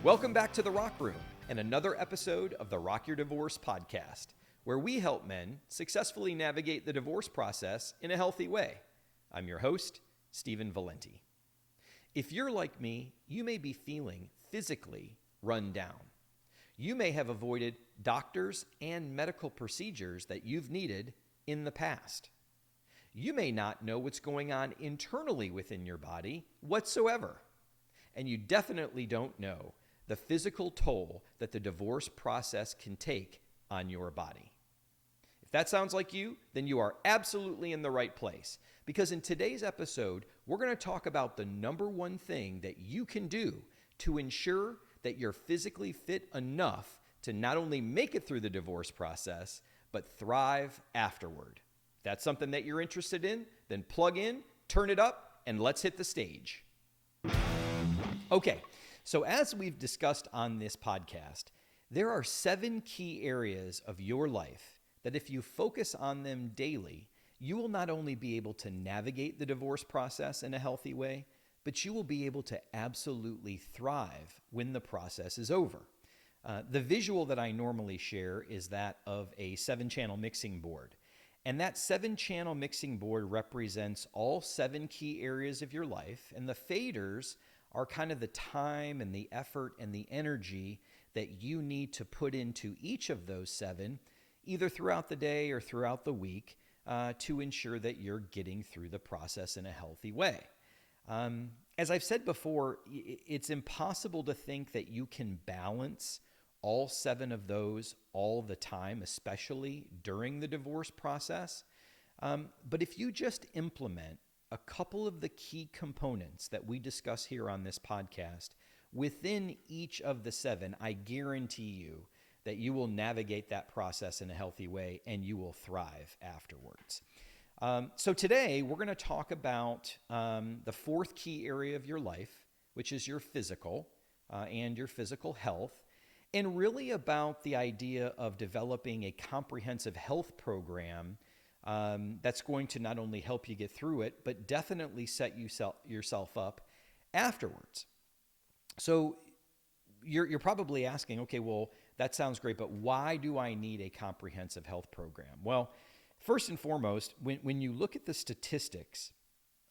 Welcome back to the Rock Room and another episode of the Rock Your Divorce podcast, where we help men successfully navigate the divorce process in a healthy way. I'm your host, Stephen Valente. If you're like me, you may be feeling physically run down. You may have avoided doctors and medical procedures that you've needed in the past. You may not know what's going on internally within your body whatsoever. And you definitely don't know the physical toll that the divorce process can take on your body. If that sounds like you, then you are absolutely in the right place. Because in today's episode, we're going to talk about the number one thing that you can do to ensure that you're physically fit enough to not only make it through the divorce process, but thrive afterward. If that's something that you're interested in, then plug in, turn it up, and let's hit the stage. Okay, so as we've discussed on this podcast, there are 7 key areas of your life that if you focus on them daily, you will not only be able to navigate the divorce process in a healthy way, but you will be able to absolutely thrive when the process is over. The visual that I normally share is that of a 7-channel mixing board. And that 7-channel mixing board represents all 7 key areas of your life, and the faders are kind of the time and the effort and the energy that you need to put into each of those 7, either throughout the day or throughout the week, to ensure that you're getting through the process in a healthy way. As I've said before, it's impossible to think that you can balance all 7 of those all the time, especially during the divorce process. But if you just implement a couple of the key components that we discuss here on this podcast within each of the 7, I guarantee you that you will navigate that process in a healthy way and you will thrive afterwards. So today we're going to talk about the 4th key area of your life, which is your physical and your physical health, and really about the idea of developing a comprehensive health program that's going to not only help you get through it, but definitely set yourself up afterwards. So you're probably asking, okay, well, that sounds great, but why do I need a comprehensive health program? Well, first and foremost, when you look at the statistics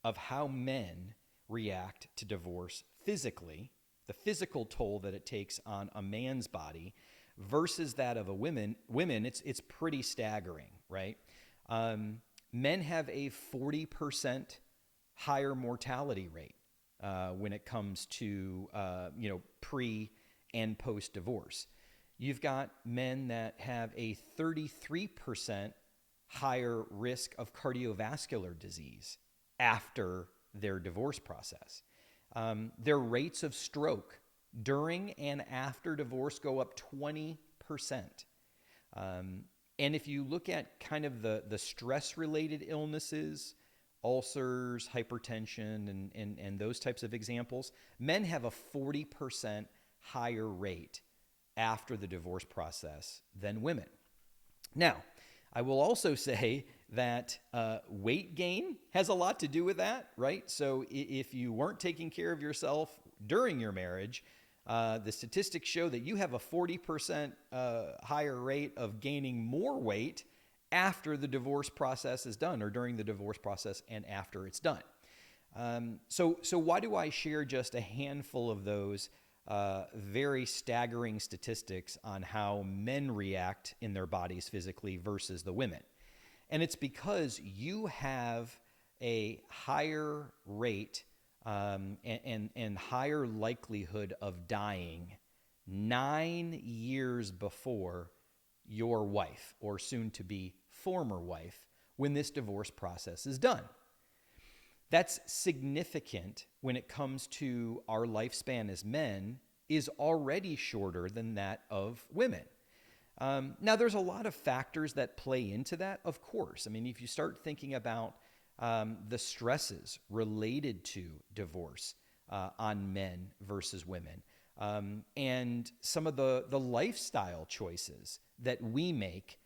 of how men react to divorce physically, the physical toll that it takes on a man's body versus that of a women, it's pretty staggering, right? Men have a 40% higher mortality rate when it comes to pre and post divorce. You've got men that have a 33% higher risk of cardiovascular disease after their divorce process. Their rates of stroke during and after divorce go up 20%. And if you look at kind of the stress-related illnesses, ulcers, hypertension, and those types of examples, men have a 40% higher rate after the divorce process than women. Now, I will also say that weight gain has a lot to do with that, right? So if you weren't taking care of yourself during your marriage, the statistics show that you have a 40% higher rate of gaining more weight after the divorce process is done, or during the divorce process and after it's done. So why do I share just a handful of those very staggering statistics on how men react in their bodies physically versus the women? And it's because you have a higher rate and higher likelihood of dying 9 years before your wife, or soon to be former wife, when this divorce process is done. That's significant when it comes to our lifespan as men is already shorter than that of women. Now, there's a lot of factors that play into that, of course. I mean, if you start thinking about the stresses related to divorce on men versus women, and some of the lifestyle choices that we make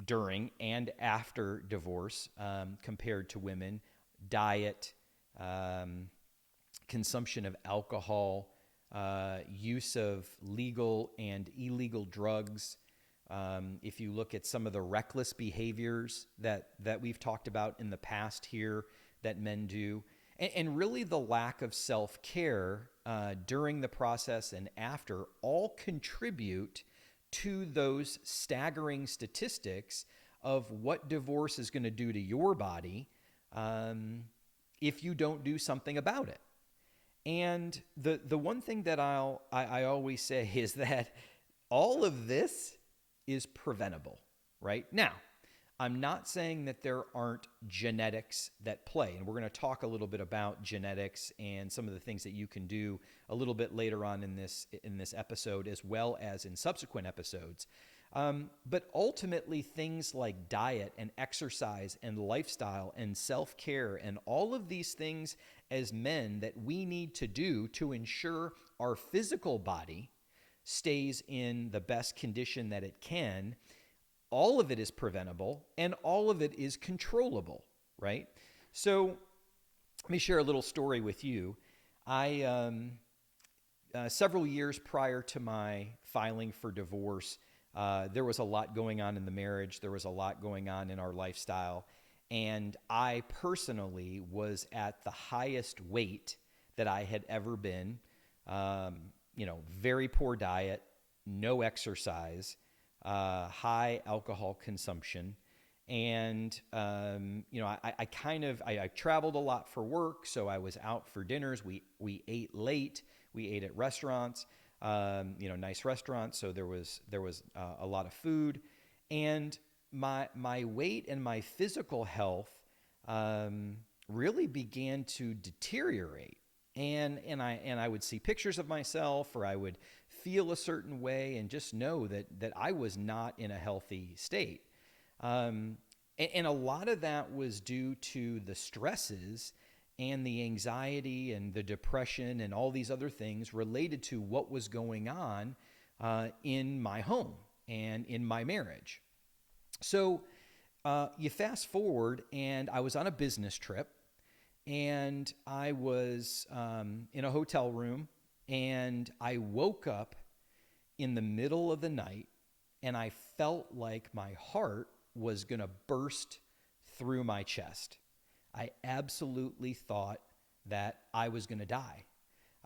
during and after divorce compared to women, diet, consumption of alcohol, use of legal and illegal drugs. If you look at some of the reckless behaviors that we've talked about in the past here that men do, and really the lack of self-care during the process and after, all contribute to those staggering statistics of what divorce is going to do to your body if you don't do something about it. And the one thing that I always say is that all of this is preventable, right? Now, I'm not saying that there aren't genetics that play, and we're going to talk a little bit about genetics and some of the things that you can do a little bit later on in this episode, as well as in subsequent episodes. But ultimately, things like diet and exercise and lifestyle and self-care and all of these things as men that we need to do to ensure our physical body stays in the best condition that it can, all of it is preventable and all of it is controllable, right? So let me share a little story with you. Several years prior to my filing for divorce, there was a lot going on in the marriage. There was a lot going on in our lifestyle. And I personally was at the highest weight that I had ever been. Very poor diet, no exercise, high alcohol consumption. And, I traveled a lot for work. So I was out for dinners. We ate late. We ate at restaurants, nice restaurants. So there was a lot of food, and my weight and my physical health really began to deteriorate. And I would see pictures of myself, or I would feel a certain way, and just know that I was not in a healthy state. And a lot of that was due to the stresses and the anxiety and the depression and all these other things related to what was going on in my home and in my marriage. So you fast forward, and I was on a business trip, and I was in a hotel room, and I woke up in the middle of the night, and I felt like my heart was going to burst through my chest. I absolutely thought that I was going to die.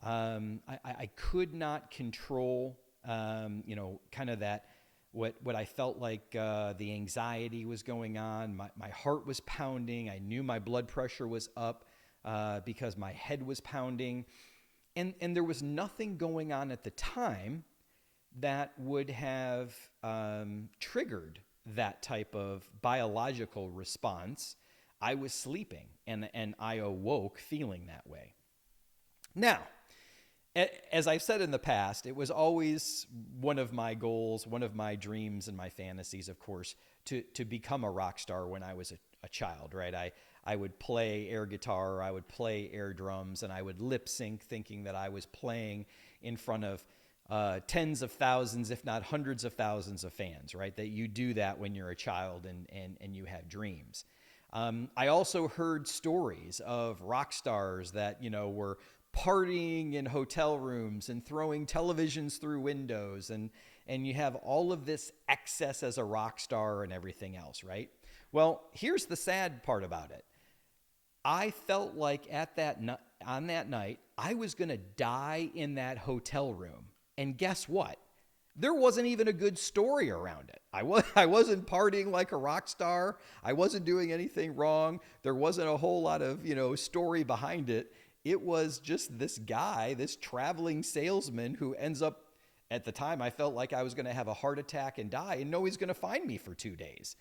I could not control, kind of that, what I felt like the anxiety was going on. My heart was pounding. I knew my blood pressure was up because my head was pounding. And there was nothing going on at the time that would have triggered that type of biological response. I was sleeping, and I awoke feeling that way. Now, as I've said in the past, it was always one of my goals, one of my dreams and my fantasies, of course, to become a rock star when I was a child, right? I would play air guitar, I would play air drums, and I would lip sync, thinking that I was playing in front of tens of thousands, if not hundreds of thousands of fans, right? That you do that when you're a child and you have dreams. I also heard stories of rock stars that, were partying in hotel rooms and throwing televisions through windows, and you have all of this excess as a rock star and everything else, right? Well, here's the sad part about it. I felt like on that night, I was going to die in that hotel room. And guess what? There wasn't even a good story around it. I wasn't partying like a rock star. I wasn't doing anything wrong. There wasn't a whole lot of, story behind it. It was just this guy, this traveling salesman who ends up, at the time, I felt like I was going to have a heart attack and die, and no, he's going to find me for 2 days.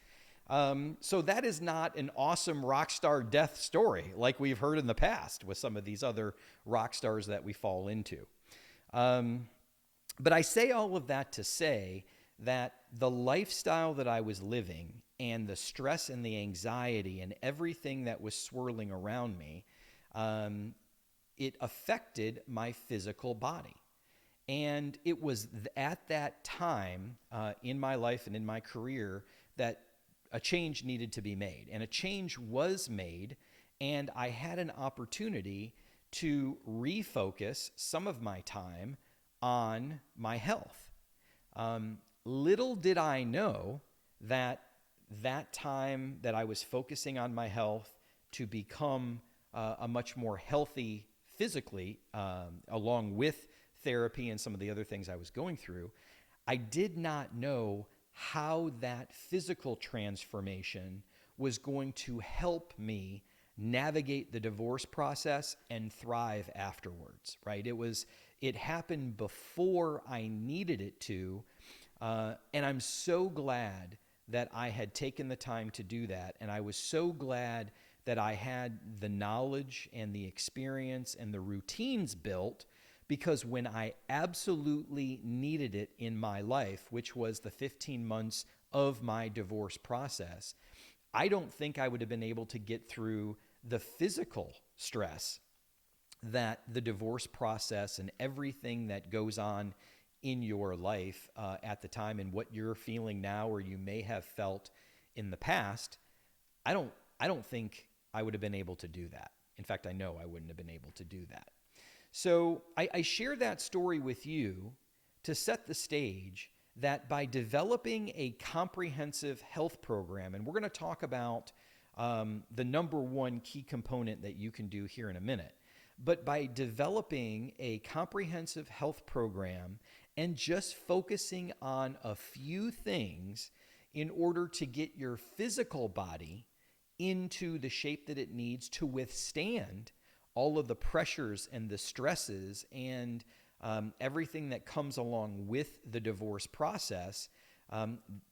So that is not an awesome rock star death story like we've heard in the past with some of these other rock stars that we fall into. But I say all of that to say that the lifestyle that I was living and the stress and the anxiety and everything that was swirling around me, it affected my physical body. And it was at that time in my life and in my career that a change needed to be made. And a change was made, and I had an opportunity to refocus some of my time on my health. Little did I know that time that I was focusing on my health to become a much more healthy physically, along with therapy and some of the other things I was going through, I did not know how that physical transformation was going to help me navigate the divorce process and thrive afterwards, right? It happened before I needed it to, and I'm so glad that I had taken the time to do that, and I was so glad that I had the knowledge and the experience and the routines built, because when I absolutely needed it in my life, which was the 15 months of my divorce process, I don't think I would have been able to get through the physical stress that the divorce process and everything that goes on in your life at the time and what you're feeling now or you may have felt in the past. I don't think I would have been able to do that. In fact, I know I wouldn't have been able to do that. So I share that story with you to set the stage that by developing a comprehensive health program, and we're going to talk about the number one key component that you can do here in a minute, but by developing a comprehensive health program and just focusing on a few things in order to get your physical body into the shape that it needs to withstand all of the pressures and the stresses and everything that comes along with the divorce process,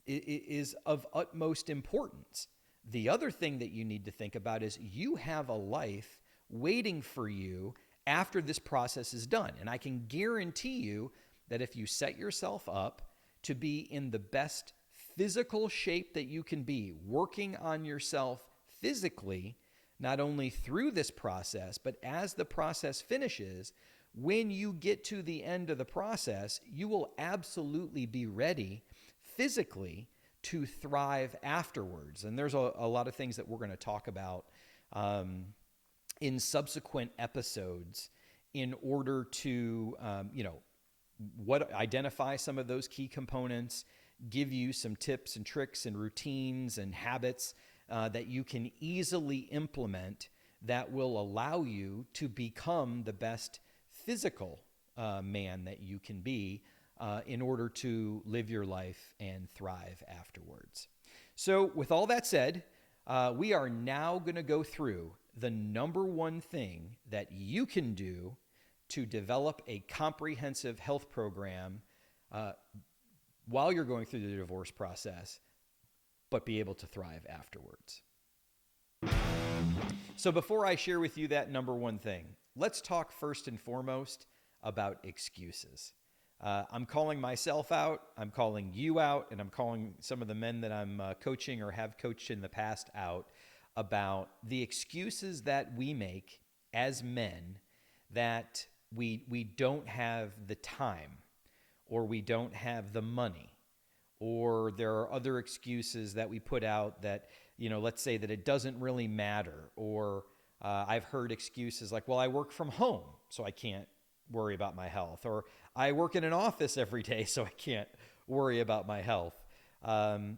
is of utmost importance. The other thing that you need to think about is you have a life waiting for you after this process is done. And I can guarantee you that if you set yourself up to be in the best physical shape that you can be, working on yourself physically, not only through this process, but as the process finishes, when you get to the end of the process, you will absolutely be ready physically to thrive afterwards. And there's a lot of things that we're going to talk about in subsequent episodes in order to, identify some of those key components, give you some tips and tricks and routines and habits that you can easily implement that will allow you to become the best physical man that you can be in order to live your life and thrive afterwards. So with all that said, we are now going to go through the number one thing that you can do to develop a comprehensive health program while you're going through the divorce process, but be able to thrive afterwards. So before I share with you that number one thing, let's talk first and foremost about excuses. I'm calling myself out, I'm calling you out, and I'm calling some of the men that I'm coaching or have coached in the past out about the excuses that we make as men that we don't have the time, or we don't have the money, or there are other excuses that we put out that, let's say that it doesn't really matter, or I've heard excuses like, well, I work from home, so I can't worry about my health, or I work in an office every day, so I can't worry about my health,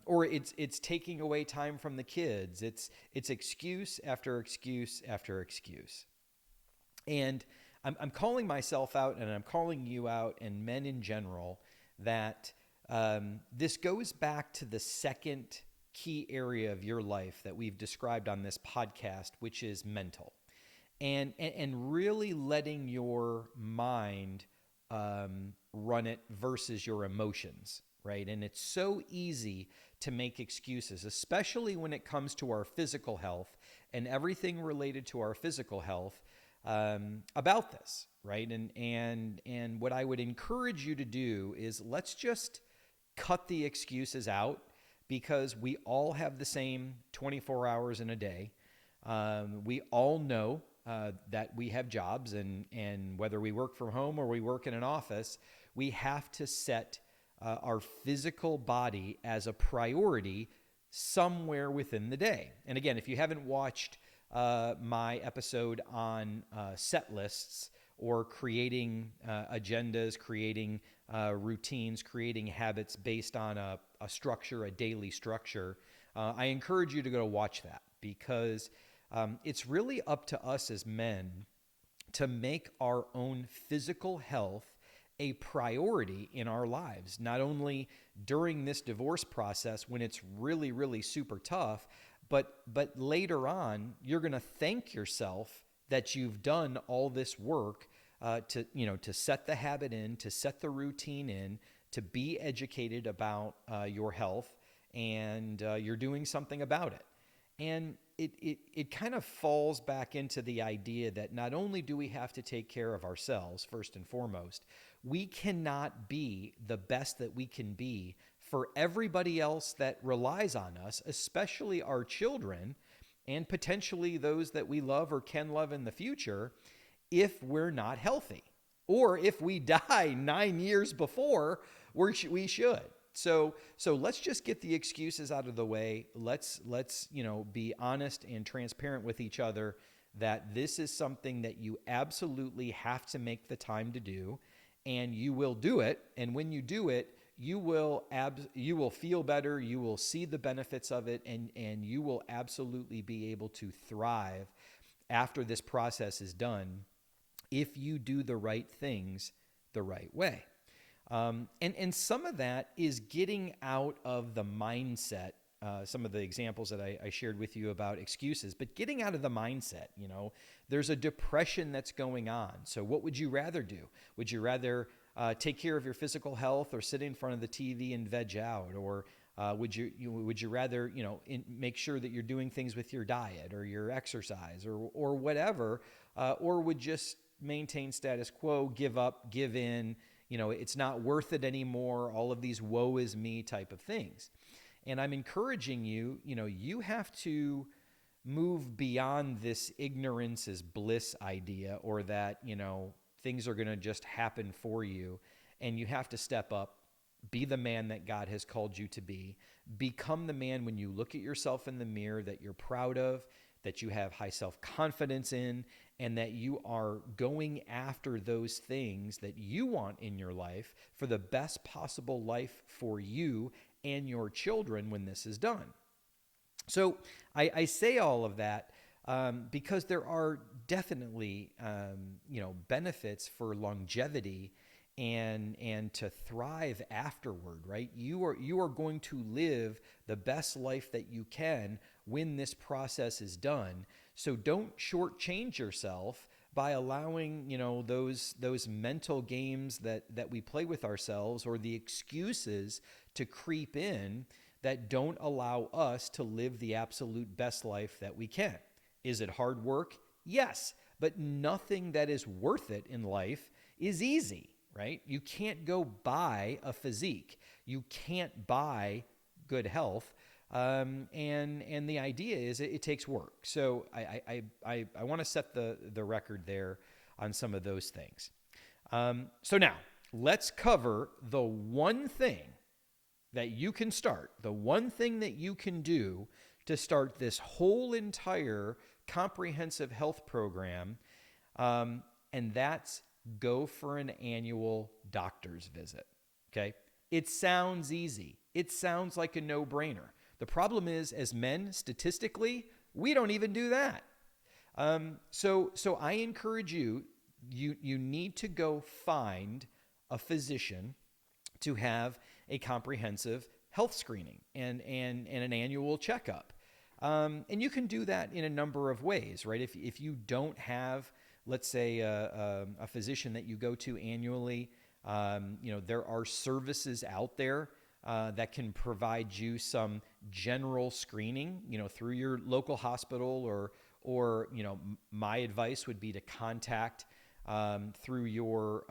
or it's taking away time from the kids. It's excuse after excuse after excuse. And I'm calling myself out, and I'm calling you out, and men in general, that this goes back to the second key area of your life that we've described on this podcast, which is mental. And really letting your mind run it versus your emotions, right? And it's so easy to make excuses, especially when it comes to our physical health and everything related to our physical health about this, right? And what I would encourage you to do is let's just cut the excuses out, because we all have the same 24 hours in a day. We all know that we have jobs, and whether we work from home or we work in an office, we have to set our physical body as a priority somewhere within the day. And again, if you haven't watched my episode on set lists or creating agendas, creating routines, creating habits based on a structure, a daily structure, I encourage you to go watch that, because it's really up to us as men to make our own physical health a priority in our lives, not only during this divorce process when it's really, really super tough, but later on, you're going to thank yourself that you've done all this work to set the habit in, to set the routine in, to be educated about your health, and you're doing something about it. And it kind of falls back into the idea that not only do we have to take care of ourselves first and foremost, we cannot be the best that we can be for everybody else that relies on us, especially our children and potentially those that we love or can love in the future, if we're not healthy, or if we die 9 years before we should. So let's just get the excuses out of the way. Let's be honest and transparent with each other that this is something that you absolutely have to make the time to do, and you will do it. And when you do it, you will feel better. You will see the benefits of it, and you will absolutely be able to thrive after this process is done if you do the right things the right way. And some of that is getting out of the mindset, some of the examples that I shared with you about excuses, but getting out of the mindset. There's a depression that's going on. So what would you rather do? Would you rather take care of your physical health, or sit in front of the TV and veg out? Or would you rather make sure that you're doing things with your diet or your exercise or whatever, or would just maintain status quo, give up, give in? It's not worth it anymore, all of these woe is me type of things. And I'm encouraging you, you have to move beyond this ignorance is bliss idea, or that, things are going to just happen for you. And you have to step up, be the man that God has called you to be, become the man when you look at yourself in the mirror that you're proud of, that you have high self-confidence in, and that you are going after those things that you want in your life for the best possible life for you and your children when this is done. So I say all of that because there are definitely benefits for longevity and to thrive afterward, right? You are going to live the best life that you can when this process is done. So don't shortchange yourself by allowing, those mental games that we play with ourselves, or the excuses to creep in that don't allow us to live the absolute best life that we can. Is it hard work? Yes, but nothing that is worth it in life is easy, right? You can't go buy a physique. You can't buy good health. And the idea is it takes work. So I want to set the record there on some of those things. So now let's cover the one thing that you can start, the one thing that you can do to start this whole entire comprehensive health program. And that's go for an annual doctor's visit. Okay. It sounds easy. It sounds like a no-brainer. The problem is, as men, statistically, we don't even do that. So I encourage you need to go find a physician to have a comprehensive health screening and an annual checkup. And you can do that in a number of ways, right? If you don't have, let's say, a physician that you go to annually, there are services out there that can provide you some general screening, through your local hospital, or my advice would be to contact through your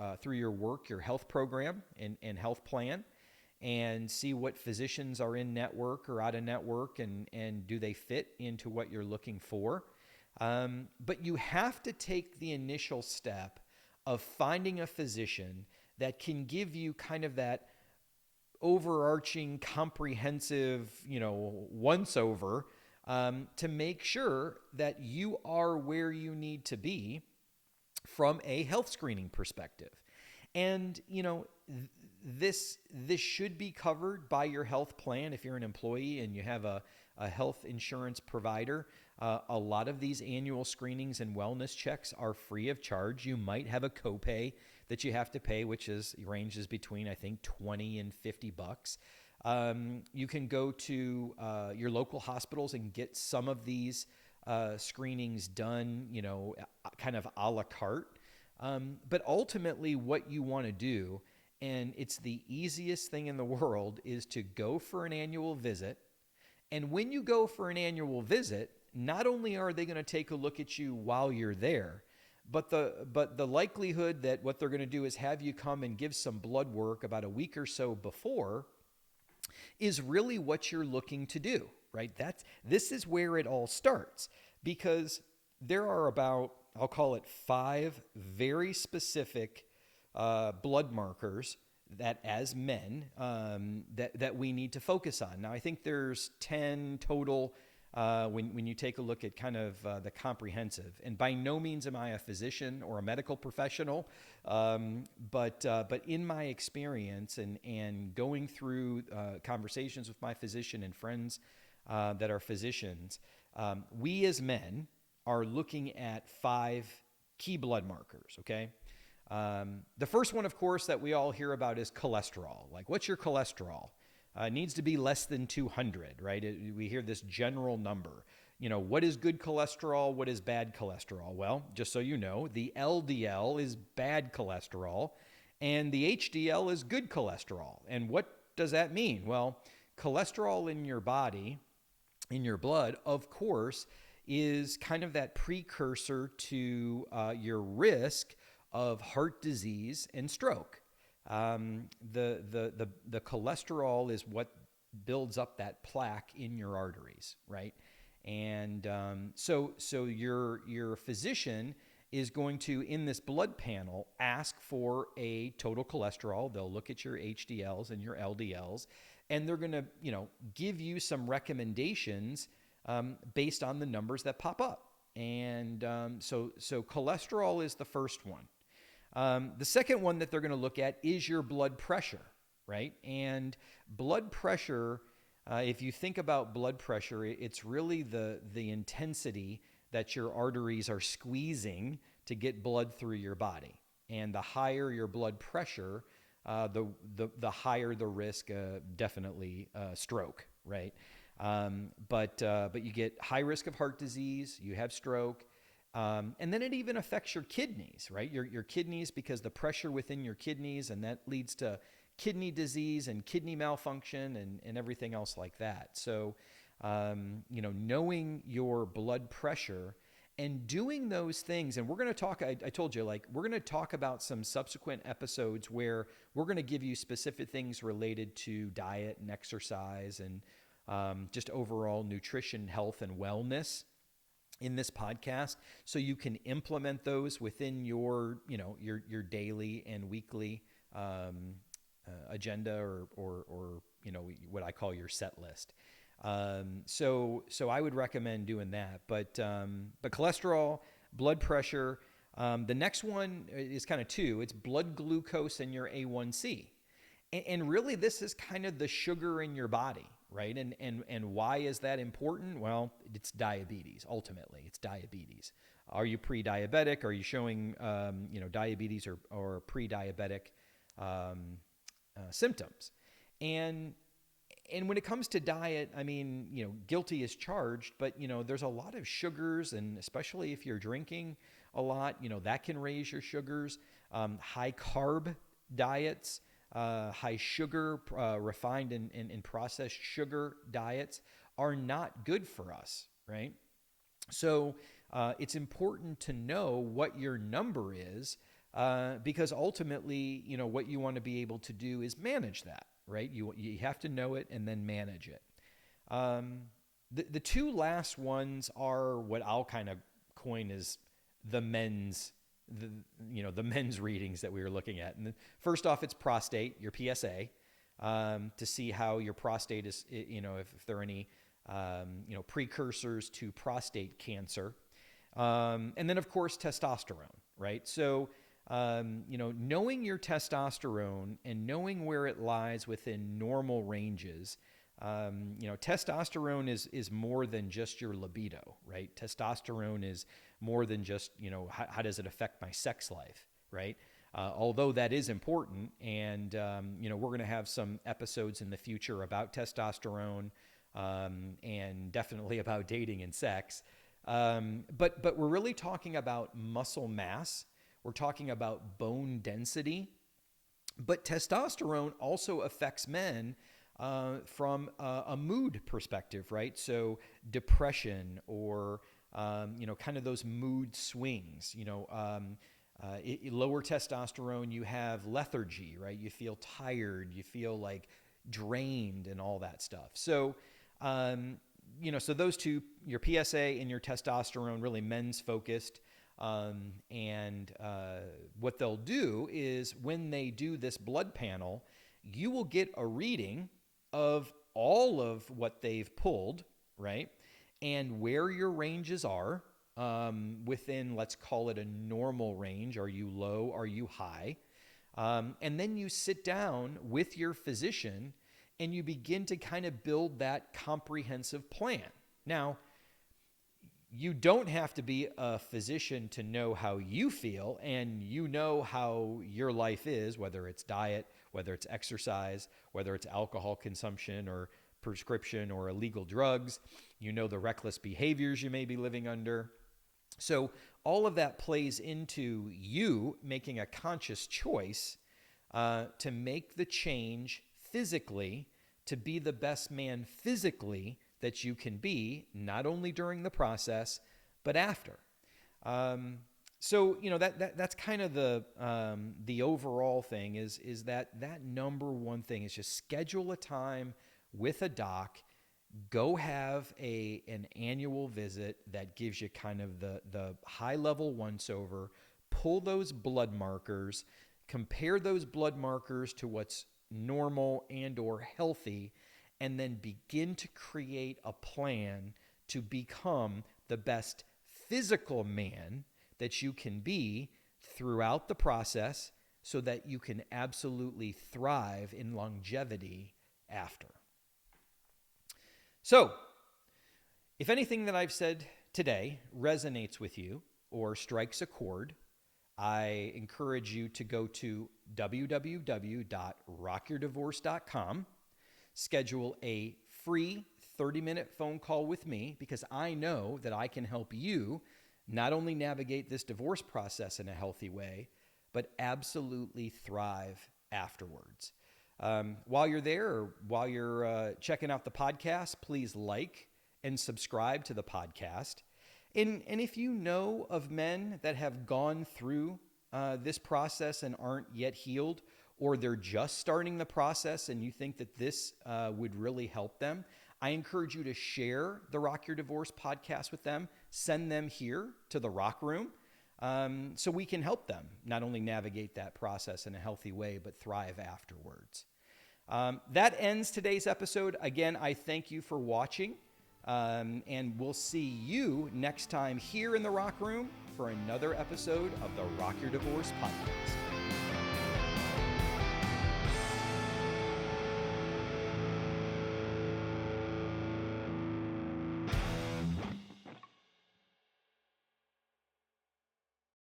work, your health program and health plan, and see what physicians are in network or out of network, and do they fit into what you're looking for. But you have to take the initial step of finding a physician that can give you kind of that overarching, comprehensive, once over, to make sure that you are where you need to be from a health screening perspective. And, this should be covered by your health plan if you're an employee and you have a health insurance provider. A lot of these annual screenings and wellness checks are free of charge. You might have a copay that you have to pay, which ranges between, I think, 20 and 50 bucks. You can go to your local hospitals and get some of these screenings done, kind of a la carte. But ultimately what you want to do, and it's the easiest thing in the world, is to go for an annual visit. And when you go for an annual visit, not only are they going to take a look at you while you're there, but the likelihood that what they're going to do is have you come and give some blood work about a week or so before is really what you're looking to do, right? This is where it all starts, because there are about, I'll call it 5 very specific blood markers that as men that we need to focus on. Now, I think there's 10 total when you take a look at kind of the comprehensive. And by no means am I a physician or a medical professional, but in my experience and going through conversations with my physician and friends that are physicians, we as men are looking at 5 key blood markers, okay? The first one, of course, that we all hear about is cholesterol. Like, what's your cholesterol? It needs to be less than 200, right? We hear this general number. What is good cholesterol? What is bad cholesterol? Well, just so you know, the LDL is bad cholesterol and the HDL is good cholesterol. And what does that mean? Well, cholesterol in your body, in your blood, of course, is kind of that precursor to your risk of heart disease and stroke. The cholesterol is what builds up that plaque in your arteries, right? And so your physician is going to, in this blood panel, ask for a total cholesterol. They'll look at your HDLs and your LDLs, and they're going to, give you some recommendations based on the numbers that pop up. And so cholesterol is the first one. The second one that they're going to look at is your blood pressure, right? And blood pressure, if you think about blood pressure, it's really the intensity that your arteries are squeezing to get blood through your body. And the higher your blood pressure, the higher the risk, definitely stroke, right? But you get high risk of heart disease, you have stroke. And then it even affects your kidneys, right? Your kidneys, because the pressure within your kidneys, and that leads to kidney disease and kidney malfunction and everything else like that. So, knowing your blood pressure and doing those things, and we're going to talk, I told you, we're going to talk about some subsequent episodes where we're going to give you specific things related to diet and exercise and just overall nutrition, health, and wellness in this podcast, so you can implement those within your daily and weekly agenda or what I call your set list. So I would recommend doing that. But cholesterol, blood pressure. The next one is kind of 2. It's blood glucose and your A1C. And really, this is kind of the sugar in your body, right? And why is that important? Well, it's diabetes. Ultimately, it's diabetes. Are you pre-diabetic? Are you showing diabetes or pre-diabetic symptoms? And when it comes to diet, I mean, guilty as charged, but there's a lot of sugars, and especially if you're drinking a lot, that can raise your sugars. High carb diets. High sugar, refined and processed sugar diets are not good for us, right? So it's important to know what your number is, because ultimately, what you want to be able to do is manage that, right? You have to know it and then manage it. The 2 last ones are what I'll kind of coin as the men's readings that we were looking at. And first off, it's prostate, your PSA, to see how your prostate is, if there are any, precursors to prostate cancer. And then, of course, testosterone. right? So, knowing your testosterone and knowing where it lies within normal ranges. Testosterone is more than just your libido, right? Testosterone is more than just, how does it affect my sex life, right? Although that is important, and we're going to have some episodes in the future about testosterone, and definitely about dating and sex. But we're really talking about muscle mass. We're talking about bone density. But testosterone also affects men from a mood perspective, right? So depression or, kind of those mood swings, lower testosterone, you have lethargy, right? You feel tired, you feel like drained and all that stuff. So, so those two, your PSA and your testosterone, really men's focused. And what they'll do is when they do this blood panel, you will get a reading of all of what they've pulled, right? And where your ranges are within, let's call it a normal range. Are you low? Are you high? And then you sit down with your physician and you begin to kind of build that comprehensive plan. Now, you don't have to be a physician to know how you feel, and you know how your life is, whether it's diet, whether it's exercise, whether it's alcohol consumption or prescription or illegal drugs. You know the reckless behaviors you may be living under. So all of that plays into you making a conscious choice to make the change physically, to be the best man physically that you can be, not only during the process, but after. So that's kind of the overall thing is that number one thing is just schedule a time with a doc. Go have an annual visit that gives you kind of the high level once over. Pull those blood markers, compare those blood markers to what's normal and or healthy, and then begin to create a plan to become the best physical man that you can be throughout the process so that you can absolutely thrive in longevity after. So, if anything that I've said today resonates with you or strikes a chord, I encourage you to go to www.rockyourdivorce.com. Schedule a free 30-minute phone call with me because I know that I can help you not only navigate this divorce process in a healthy way, but absolutely thrive afterwards. While you're there or while you're checking out the podcast, please like and subscribe to the podcast. And if you know of men that have gone through this process and aren't yet healed, or they're just starting the process and you think that this would really help them, I encourage you to share the Rock Your Divorce podcast with them. Send them here to the Rock Room so we can help them not only navigate that process in a healthy way, but thrive afterwards. That ends today's episode. Again, I thank you for watching, and we'll see you next time here in the Rock Room for another episode of the Rock Your Divorce podcast.